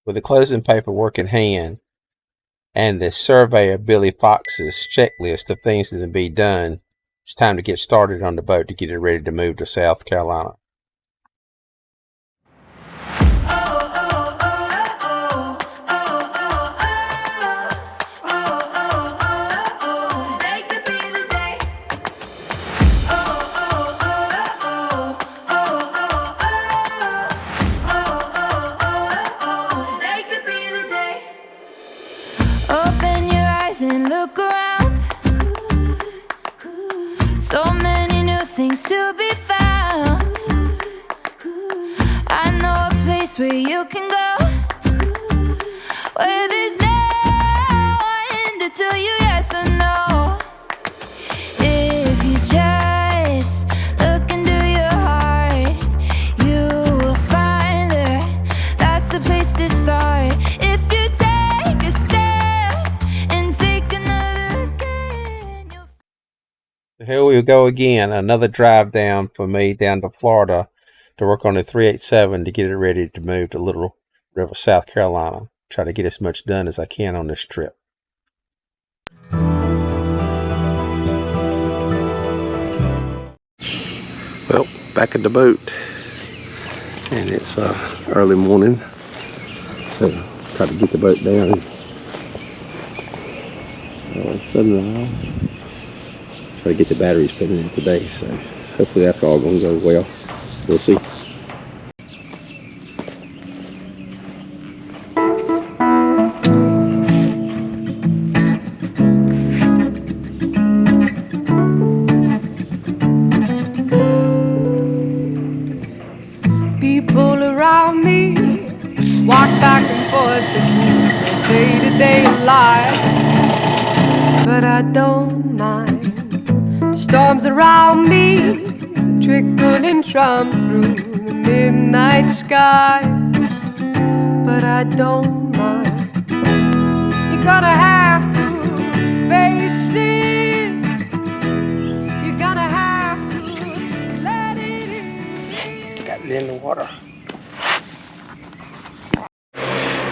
With the closing paperwork in hand and the survey of Billy Fox's checklist of things that can be done, it's time to get started on the boat to get it ready to move to South Carolina. And look around. So many new things to be found. I know a place where you can go, where there's no one to tell you yes or no. If you just look into your heart, you will find there. That's the place to start. If you take a step, here we go again, another drive down for me down to Florida to work on the 387 to get it ready to move to Little River, South Carolina. Try to get as much done as I can on this trip. Well, back at the boat, and it's early morning, so try to get the boat down. Sunrise. Try to get the batteries put in today, so hopefully that's all going to go well. We'll see. People around me walk back and forth between their day-to-day life, but I don't mind. Storms around me trickle and strum through the midnight sky, but I don't mind. You're gonna have to face it. You're gonna have to let it in. Got it in the water.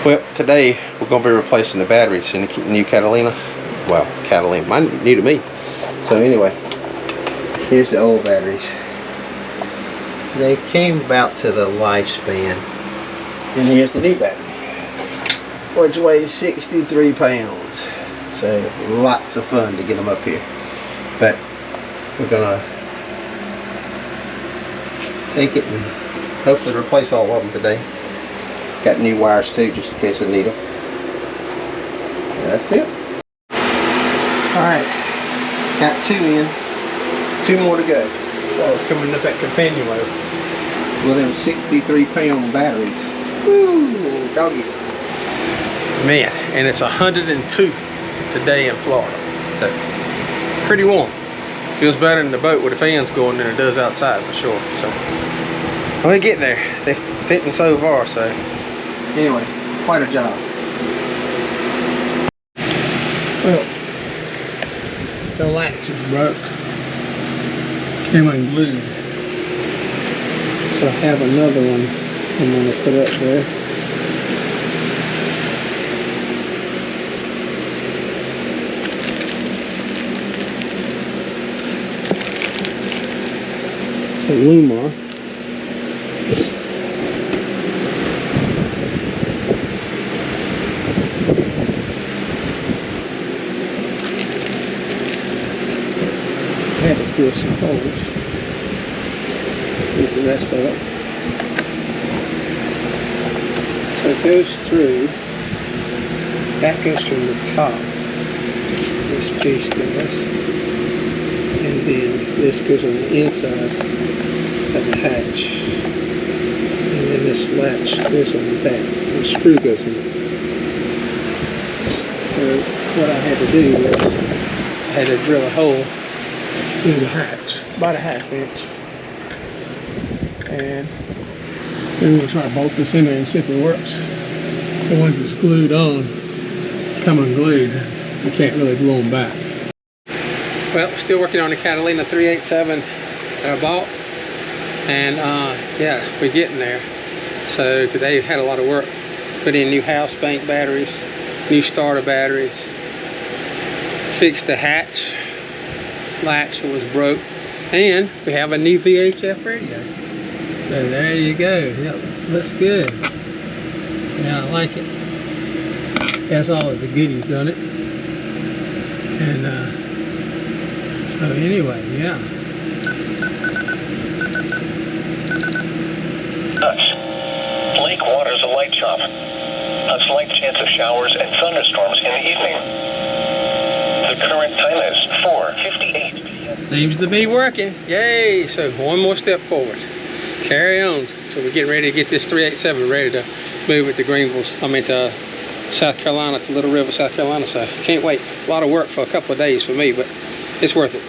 Well, today we're going to be replacing the batteries in the new Catalina. Well, Catalina, mine new to me. So anyway, here's the old batteries. They came about to the lifespan. And here's the new battery, which weighs 63 pounds. So lots of fun to get them up here. But we're gonna take it and hopefully replace all of them today. Got new wires too, just in case I need them. That's it. Alright, got 2 in. 2 more to go. Oh, coming up at companion mode with them 63-pound batteries. Woo, doggies. Man, and it's 102 today in Florida. So pretty warm. Feels better in the boat with the fans going than it does outside for sure. So we're getting there. They're fitting so far. So anyway, quite a job. Well, the latch is broke. Came unglued. So I have another one I'm going to put up there. So Lumar. Had to drill some holes. Here's the rest of it. So it goes through, that goes from the top, this piece does, and then this goes on the inside of the hatch, and then this latch goes on that, the screw goes in. So what I had to do was, I had to drill a hole in the hatch, about a ½ inch. And then we'll try to bolt this in there and see if it works. The ones that's glued on come unglued. You can't really glue them back. Well, still working on the Catalina 387 that I bought. And yeah, we're getting there. So today we had a lot of work Put in new house bank batteries, new starter batteries. Fixed the hatch latch that was broke. And we have a new VHF radio. So there you go. Yep, looks good. Yeah, I like it. Has all of the goodies on it. And so anyway, yeah. Lake water's a light chop. A slight chance of showers and thunderstorms in the evening. The current time is 4:58 p.m. Seems to be working. Yay! So one more step forward. Carry on. So we're getting ready to get this 387 ready to move it to Greenville. To South Carolina, to Little River, South Carolina. So can't wait. A lot of work for a couple of days for me, but it's worth it.